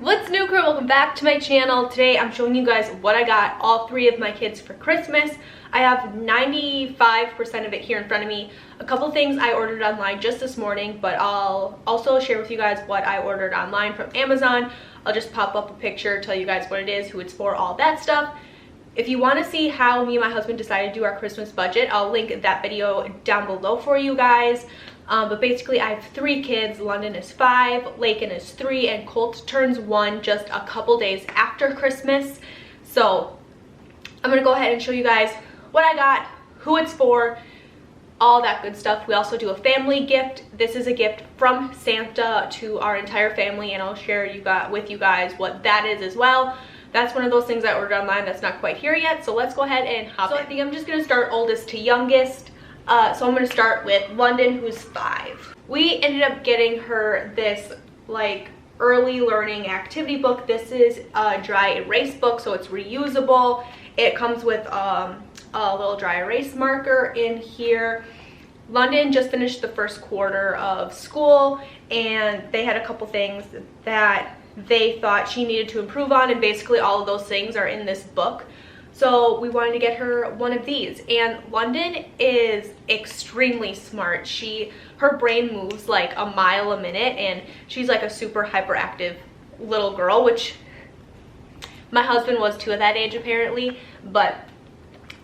What's new, crew? Welcome back to my channel. Today I'm showing you guys what I got all three of my kids for Christmas. I have 95% of it here in front of me. A couple things I ordered online just this morning, but I'll also share with you guys what I ordered online from Amazon. I'll just pop up a picture, tell you guys what it is, who it's for, all that stuff. If you want to see how me and my husband decided to do our Christmas budget, I'll link that video down below for you guys. But basically I have three kids. London is 5, Lakin is 3, and Colt turns 1 just a couple days after Christmas. So I'm gonna go ahead and show you guys what I got, who it's for, all that good stuff. We also do a family gift. This is a gift from Santa to our entire family, and I'll share with you guys what that is as well. That's one of those things I ordered online that's not quite here yet, so let's go ahead and hop in. I think I'm just gonna start oldest to youngest. So I'm going to start with London, who's 5. We ended up getting her this like early learning activity book. This is a dry erase book, so it's reusable. It comes with a little dry erase marker in here. London just finished the first quarter of school, and they had a couple things that they thought she needed to improve on, and basically all of those things are in this book. So we wanted to get her one of these, and London is extremely smart. Her brain moves like a mile a minute, and she's like a super hyperactive little girl, which my husband was too at that age apparently, but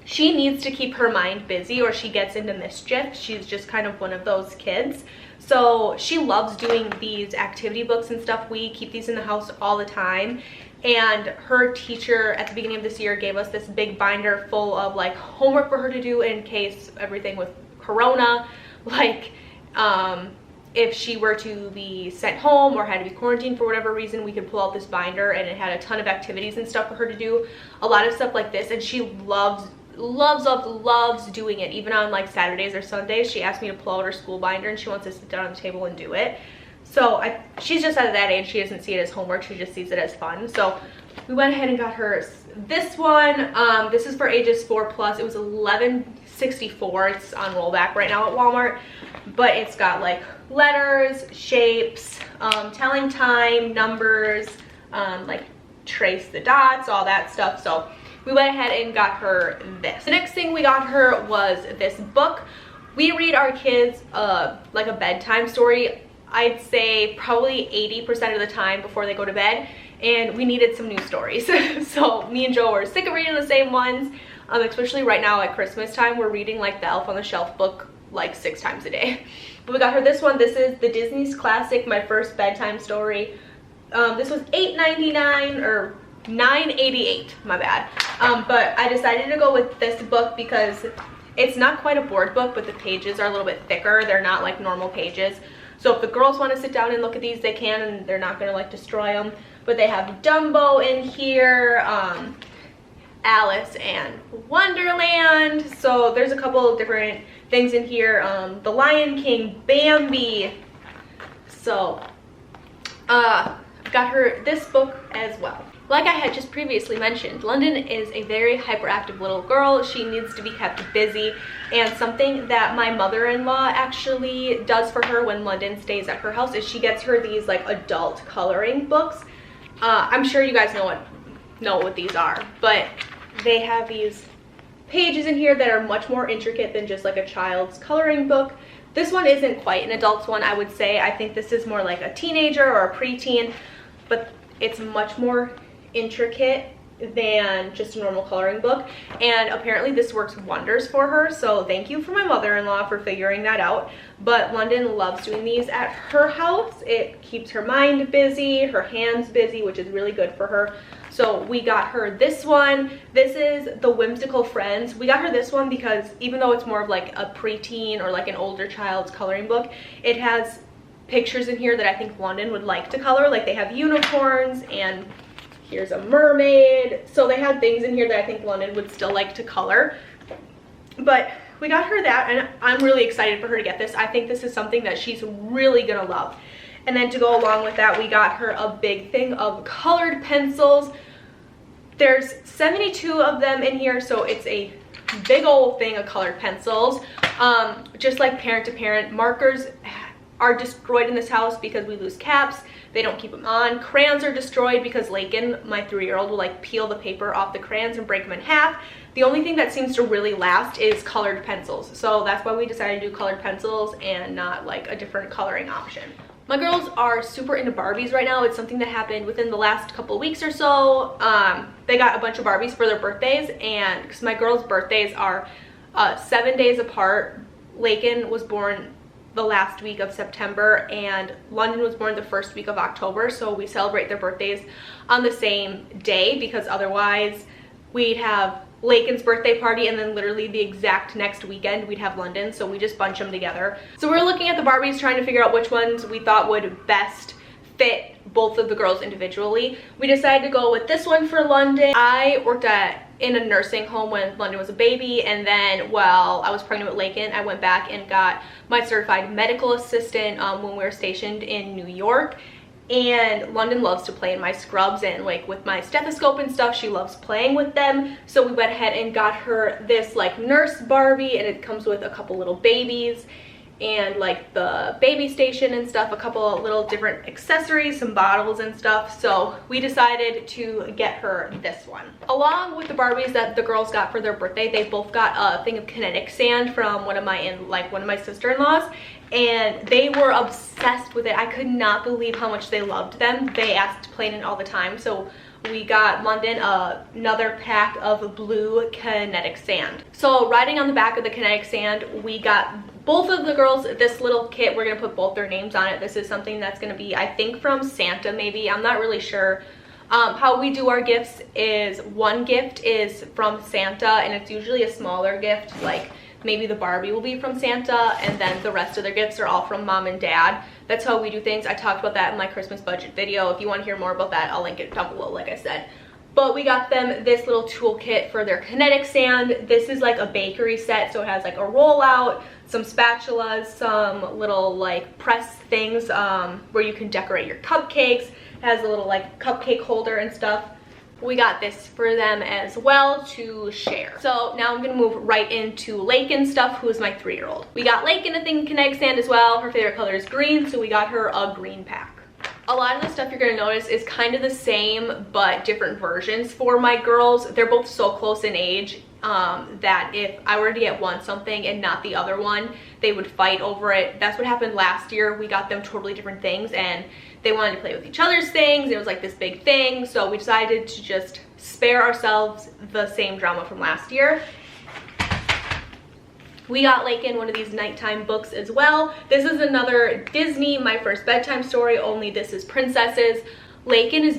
she needs to keep her mind busy or she gets into mischief. She's just kind of one of those kids. So she loves doing these activity books and stuff. We keep these in the house all the time. And her teacher at the beginning of this year gave us this big binder full of like homework for her to do in case everything with Corona, like if she were to be sent home or had to be quarantined for whatever reason, we could pull out this binder, and it had a ton of activities and stuff for her to do, a lot of stuff like this, and she loves doing it. Even on like Saturdays or Sundays, she asked me to pull out her school binder and she wants to sit down on the table and do it. So she's just at that age, she doesn't see it as homework, she just sees it as fun. So we went ahead and got her this one. This is for ages 4+. It was $11.64. It's on rollback right now at Walmart, but it's got like letters, shapes, telling time, numbers, like trace the dots, all that stuff. So we went ahead and got her this. The next thing we got her was this book. We read our kids like a bedtime story, I'd say probably 80% of the time before they go to bed, and we needed some new stories. So me and Joe were sick of reading the same ones, especially right now at Christmas time. We're reading like the Elf on the Shelf book like 6 times a day. But we got her this one. This is the Disney's Classic, My First Bedtime Story. This was $8.99 or $9.88, my bad. But I decided to go with this book because it's not quite a board book, but the pages are a little bit thicker. They're not like normal pages. So if the girls want to sit down and look at these, they can, and they're not going to like destroy them. But they have Dumbo in here, Alice and Wonderland. So there's a couple of different things in here. The Lion King, Bambi. So got her this book as well. Like I had just previously mentioned, London is a very hyperactive little girl. She needs to be kept busy, and something that my mother-in-law actually does for her when London stays at her house is she gets her these like adult coloring books. I'm sure you guys know what these are, but they have these pages in here that are much more intricate than just like a child's coloring book. This one isn't quite an adult's one, I would say. I think this is more like a teenager or a preteen, but it's much more intricate than just a normal coloring book, and apparently this works wonders for her, so thank you for my mother-in-law for figuring that out. But London loves doing these at her house. It keeps her mind busy, her hands busy, which is really good for her. So we got her this one. This is The Whimsical Friends. We got her this one because even though it's more of like a preteen or like an older child's coloring book, it has pictures in here that I think London would like to color. Like they have unicorns, and here's a mermaid. So they had things in here that I think London would still like to color. But we got her that, and I'm really excited for her to get this. I think this is something that she's really gonna love. And then to go along with that, we got her a big thing of colored pencils. There's 72 of them in here, so it's a big old thing of colored pencils. Just like parent to parent, markers are destroyed in this house because we lose caps. they don't keep them on. Crayons are destroyed because Lakin, my 3-year-old, will like peel the paper off the crayons and break them in half. The only thing that seems to really last is colored pencils. So that's why we decided to do colored pencils and not like a different coloring option. My girls are super into Barbies right now. It's something that happened within the last couple of weeks or so. They got a bunch of Barbies for their birthdays, and because my girls' birthdays are 7 days apart. Lakin was born the last week of September and London was born the first week of October, so we celebrate their birthdays on the same day because otherwise we'd have Lakin's birthday party and then literally the exact next weekend we'd have London, so we just bunch them together. So we're looking at the Barbies, trying to figure out which ones we thought would best fit both of the girls individually. We decided to go with this one for London. I worked in a nursing home when London was a baby, and then while I was pregnant with Lakin, I went back and got my certified medical assistant when we were stationed in New York. And London loves to play in my scrubs, and like with my stethoscope and stuff, she loves playing with them. So we went ahead and got her this like nurse Barbie, and it comes with a couple little babies and like the baby station and stuff, a couple little different accessories, some bottles and stuff. So we decided to get her this one. Along with the Barbies that the girls got for their birthday, they both got a thing of kinetic sand from one of my sister-in-laws, and they were obsessed with it. I could not believe how much they loved them. They asked to play in it all the time. So we got London another pack of blue kinetic sand. So riding on the back of the kinetic sand, we got both of the girls this little kit. We're gonna put both their names on it. This is something that's gonna be, I think, from Santa maybe. I'm not really sure. How we do our gifts is one gift is from Santa, and it's usually a smaller gift, like maybe the Barbie will be from Santa, and then the rest of their gifts are all from mom and dad. That's how we do things. I talked about that in my Christmas budget video. If you want to hear more about that, I'll link it down below, like I said. But we got them this little toolkit for their kinetic sand. This is like a bakery set, so it has like a rollout, some spatulas, some little like press things where you can decorate your cupcakes. It has a little like cupcake holder and stuff. We got this for them as well to share. So now I'm gonna move right into Lakin stuff, who is my 3-year-old. We got Lakin a thing of kinetic sand as well. Her favorite color is green, so we got her a green pack. A lot of the stuff you're gonna notice is kind of the same, but different versions for my girls. They're both so close in age that if I were to get one something and not the other one, they would fight over it. That's what happened last year. We got them totally different things, and they wanted to play with each other's things. It was like this big thing, so we decided to just spare ourselves the same drama from last year. We got Lakin one of these nighttime books as well. This is another Disney, My First Bedtime Story, only this is princesses. Lakin is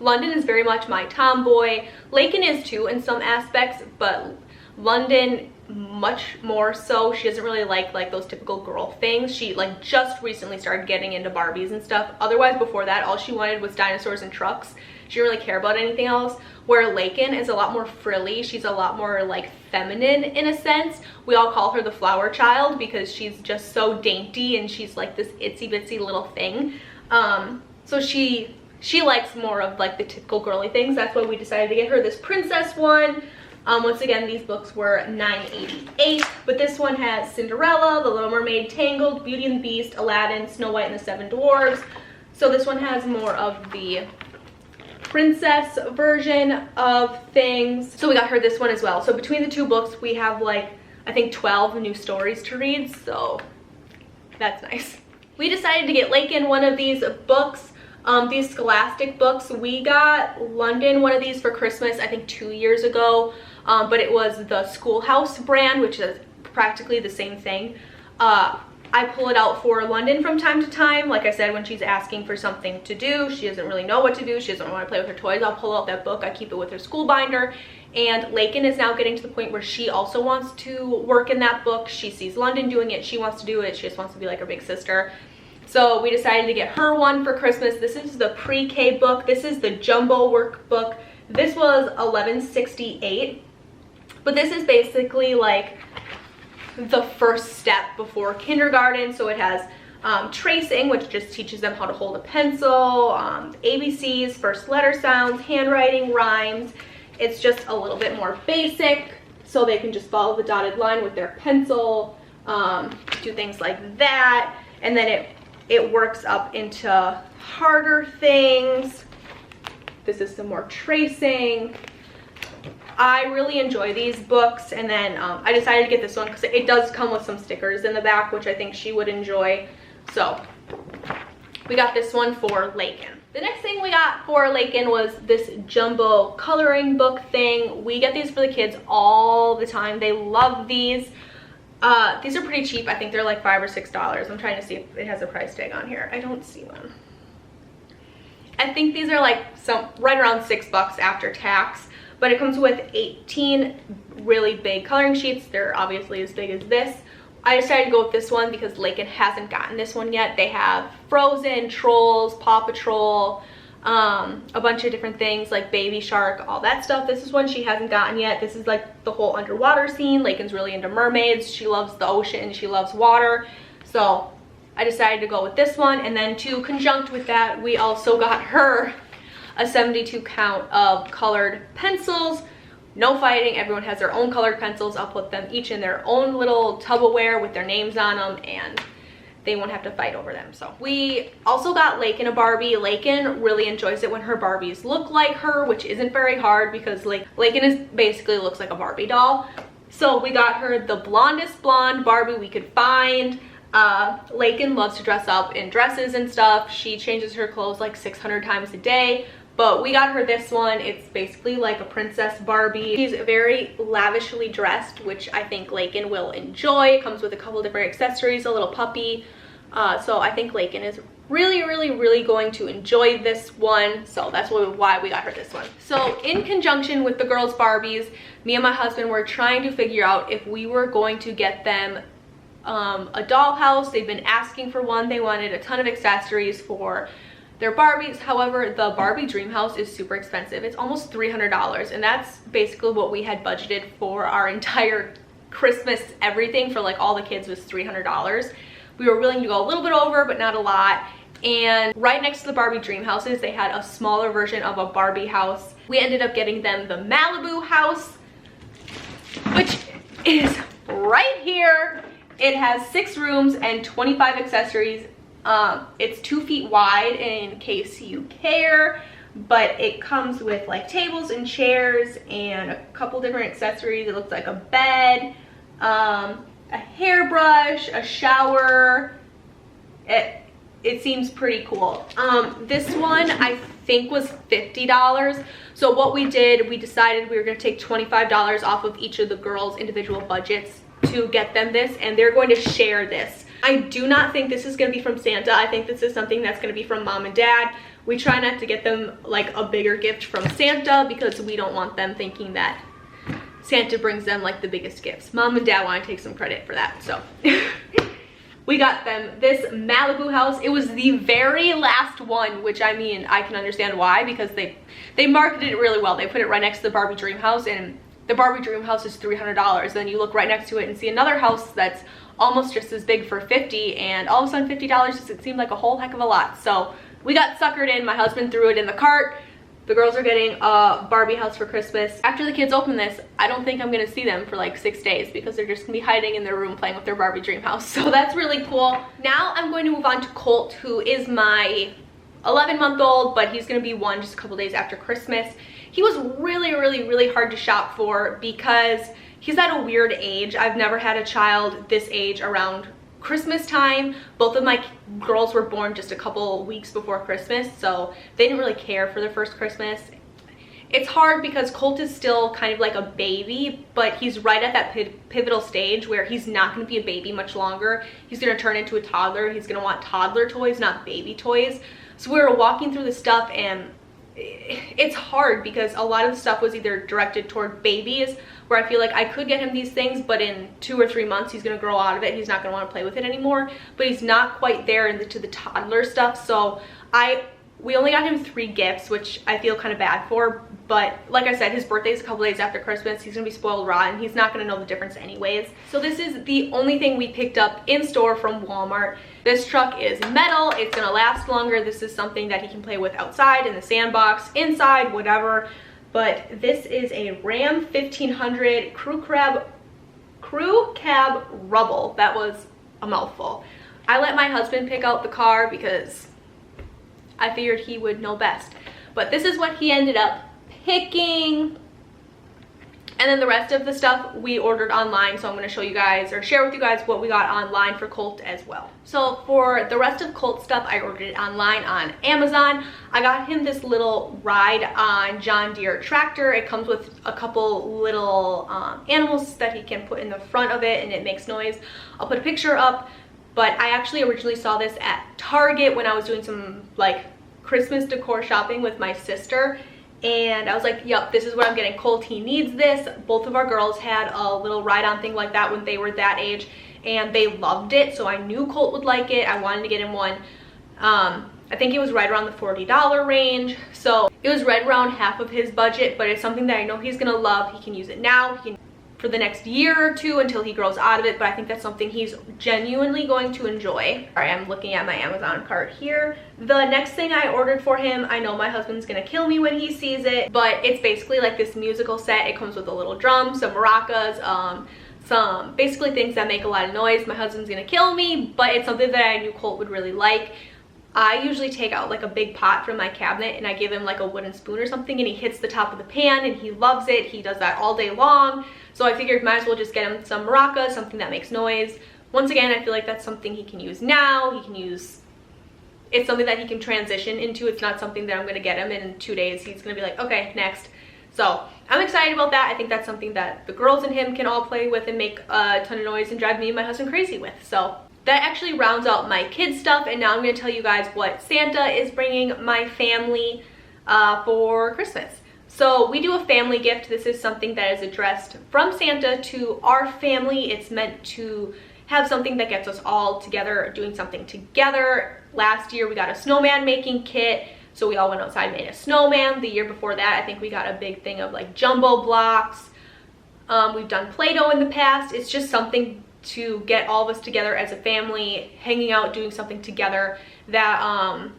London is very much my tomboy. Lakin is too in some aspects, but London much more so. She doesn't really like those typical girl things. She like just recently started getting into Barbies and stuff. Otherwise, before that, all she wanted was dinosaurs and trucks. She didn't really care about anything else. Where Lakin is a lot more frilly. She's a lot more like feminine in a sense. We all call her the flower child because she's just so dainty and she's like this itsy bitsy little thing. So she likes more of like the typical girly things. That's why we decided to get her this princess one. Once again, these books were $9.88, but this one has Cinderella, The Little Mermaid, Tangled, Beauty and the Beast, Aladdin, Snow White and the Seven Dwarfs. So this one has more of the princess version of things. So we got her this one as well. So between the two books, we have like, I think 12 new stories to read, so that's nice. We decided to get Lakin one of these books. These Scholastic books. We got London one of these for Christmas, I think 2 years ago, but it was the Schoolhouse brand, which is practically the same thing. I pull it out for London from time to time. Like I said, when she's asking for something to do, she doesn't really know what to do, she doesn't want to play with her toys, I'll pull out that book. I keep it with her school binder. And Lakin is now getting to the point where she also wants to work in that book. She sees London doing it, she wants to do it, she just wants to be like her big sister. So we decided to get her one for Christmas. This is the pre-K book. This is the jumbo workbook. This was $11.68, but this is basically like the first step before kindergarten. So it has tracing, which just teaches them how to hold a pencil, ABCs, first letter sounds, handwriting, rhymes. It's just a little bit more basic, so they can just follow the dotted line with their pencil, do things like that. And then it works up into harder things. This is some more tracing. I really enjoy these books, and then I decided to get this one because it does come with some stickers in the back, which I think she would enjoy. So we got this one for Lakin. The next thing we got for Lakin was this jumbo coloring book thing. We get these for the kids all the time. They love these. These are pretty cheap. I think they're like $5 or $6. I'm trying to see if it has a price tag on here. I don't see one. I think these are like right around $6 after tax, but it comes with 18 really big coloring sheets. They're obviously as big as this. I decided to go with this one because Lakin hasn't gotten this one yet. They have Frozen, Trolls, Paw Patrol, a bunch of different things like Baby Shark, all that stuff. This is one she hasn't gotten yet. This is like the whole underwater scene. Lakin's really into mermaids. She loves the ocean. She loves water. So I decided to go with this one. And then to conjunct with that, we also got her a 72 count of colored pencils. No fighting. Everyone has their own colored pencils. I'll put them each in their own little Tupperware with their names on them, and they won't have to fight over them. So we also got Lakin a Barbie. Lakin really enjoys it when her Barbies look like her, which isn't very hard because Lakin is basically looks like a Barbie doll. So we got her the blondest blonde Barbie we could find. Lakin loves to dress up in dresses and stuff. She changes her clothes like 600 times a day. But we got her this one. It's basically like a princess Barbie. She's very lavishly dressed, which I think Lakin will enjoy. It comes with a couple different accessories, a little puppy. So I think Lakin is really going to enjoy this one. So that's why we got her this one. So in conjunction with the girls' Barbies, me and my husband were trying to figure out if we were going to get them a dollhouse. They've been asking for one. They wanted a ton of accessories for their Barbies. However, the Barbie dream house is super expensive. It's almost $300, and that's basically what we had budgeted for our entire Christmas everything for like all the kids was $300. We were willing to go a little bit over, but not a lot. And right next to the Barbie dream houses, they had a smaller version of a Barbie house. We ended up getting them the Malibu house, which is right here. It has 6 rooms and 25 accessories. It's 2 feet wide in case you care, but it comes with like tables and chairs and a couple different accessories. It looks like a bed, a hairbrush, a shower. It seems pretty cool. This one I think was $50. So what we did, we decided we were going to take $25 off of each of the girls' individual budgets to get them this, and they're going to share this. I do not think this is going to be from Santa. I think this is something that's going to be from Mom and Dad. We try not to get them like a bigger gift from Santa because we don't want them thinking that Santa brings them like the biggest gifts. Mom and Dad want to take some credit for that. So we got them this Malibu house. It was the very last one, which I mean, I can understand why, because they marketed it really well. They put it right next to the Barbie dream house, and the Barbie dream house is $300. Then you look right next to it and see another house that's almost just as big for $50, and all of a sudden $50 doesn't seem like a whole heck of a lot. So we got suckered in. My husband threw it in the cart. The girls are getting a Barbie house for Christmas. After the kids open this, I don't think I'm gonna see them for like 6 days because they're just gonna be hiding in their room playing with their Barbie dream house. So that's really cool. Now I'm going to move on to Colt, who is my 11-month-old, but he's gonna be 1 just a couple days after Christmas. He was really hard to shop for because he's at a weird age. I've never had a child this age around Christmas time. Both of my girls were born just a couple weeks before Christmas, so they didn't really care for their first Christmas. It's hard because Colt is still kind of like a baby, but he's right at that pivotal stage where he's not going to be a baby much longer. He's going to turn into a toddler. He's going to want toddler toys, not baby toys. So we were walking through the stuff, and it's hard because a lot of the stuff was either directed toward babies, where I feel like I could get him these things, but in 2 or 3 months he's going to grow out of it. He's not going to want to play with it anymore, but he's not quite there into the toddler stuff. So we only got him 3 gifts, which I feel kind of bad for, but like I said, his birthday is a couple days after Christmas. He's gonna be spoiled rotten. He's not gonna know the difference anyways. So this is the only thing we picked up in store from Walmart. This truck is metal. It's gonna last longer. This is something that he can play with outside, in the sandbox, inside, whatever. But this is a Ram 1500 crew cab rubble. That was a mouthful. I let my husband pick out the car because I figured he would know best. But this is what he ended up picking. And then the rest of the stuff we ordered online, so I'm going to show you guys or share with you guys what we got online for Colt as well. So for the rest of Colt stuff, I ordered it online on Amazon. I got him this little ride on John Deere tractor. It comes with a couple little animals that he can put in the front of it and it makes noise. I'll put a picture up, but I actually originally saw this at Target when I was doing some like Christmas decor shopping with my sister. And I was like, yep, this is what I'm getting Colt. He needs this. Both of our girls had a little ride-on thing like that when they were that age, and they loved it. So I knew Colt would like it. I wanted to get him one. I think it was right around the $40 range. So it was right around half of his budget, but it's something that I know he's gonna love. He can use it now. He can for the next year or two until he grows out of it, but I think that's something he's genuinely going to enjoy. All right, I'm looking at my Amazon cart here. The next thing I ordered for him, I know my husband's gonna kill me when he sees it, but it's basically like this musical set. It comes with a little drum, some maracas, some basically things that make a lot of noise. My husband's gonna kill me, but it's something that I knew Colt would really like. I usually take out like a big pot from my cabinet and I give him like a wooden spoon or something and he hits the top of the pan and he loves it. He does that all day long. So I figured might as well just get him some maracas, something that makes noise. Once again, I feel like that's something he can use now. He can use, it's something that he can transition into. It's not something that I'm gonna get him in 2 days. He's gonna be like, okay, next. So I'm excited about that. I think that's something that the girls and him can all play with and make a ton of noise and drive me and my husband crazy with. So that actually rounds out my kids stuff, and now I'm going to tell you guys what Santa is bringing my family for Christmas. So we do a family gift. This is something that is addressed from Santa to our family. It's meant to have something that gets us all together, doing something together. Last year we got a snowman making kit, so we all went outside and made a snowman. The year before that, I think we got a big thing of like jumbo blocks. We've done Play-Doh in the past. It's just something to get all of us together as a family, hanging out, doing something together that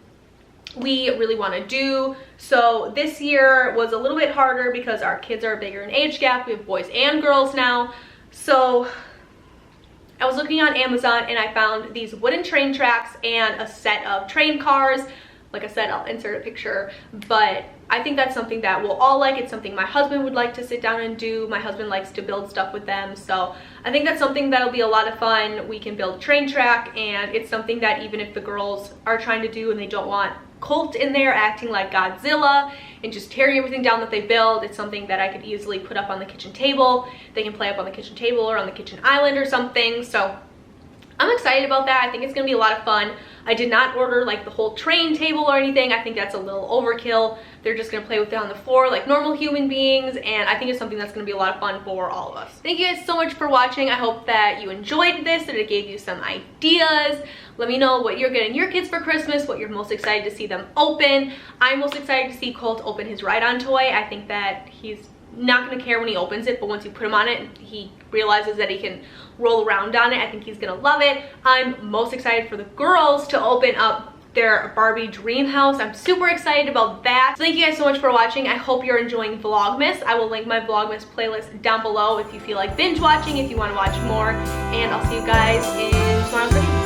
we really want to do. So this year was a little bit harder because our kids are bigger in age gap. We have boys and girls now. So I was looking on Amazon and I found these wooden train tracks and a set of train cars. Like I said, I'll insert a picture, but I think that's something that we'll all like. It's something my husband would like to sit down and do. My husband likes to build stuff with them, so I think that's something that'll be a lot of fun. We can build a train track, and it's something that even if the girls are trying to do and they don't want Colt in there acting like Godzilla and just tearing everything down that they build, it's something that I could easily put up on the kitchen table. They can play up on the kitchen table or on the kitchen island or something, so I'm excited about that. I think it's gonna be a lot of fun. I did not order like the whole train table or anything. I think that's a little overkill. They're just gonna play with it on the floor like normal human beings, and I think it's something that's gonna be a lot of fun for all of us. Thank you guys so much for watching. I hope that you enjoyed this and it gave you some ideas. Let me know what you're getting your kids for Christmas, what you're most excited to see them open. I'm most excited to see Colt open his ride-on toy. I think that he's not going to care when he opens it, but once you put him on it and he realizes that he can roll around on it, I think he's going to love it. I'm most excited for the girls to open up their Barbie dream house. I'm super excited about that. So thank you guys so much for watching. I hope you're enjoying Vlogmas. I will link my Vlogmas playlist down below if you feel like binge watching, if you want to watch more, and I'll see you guys in tomorrow's video.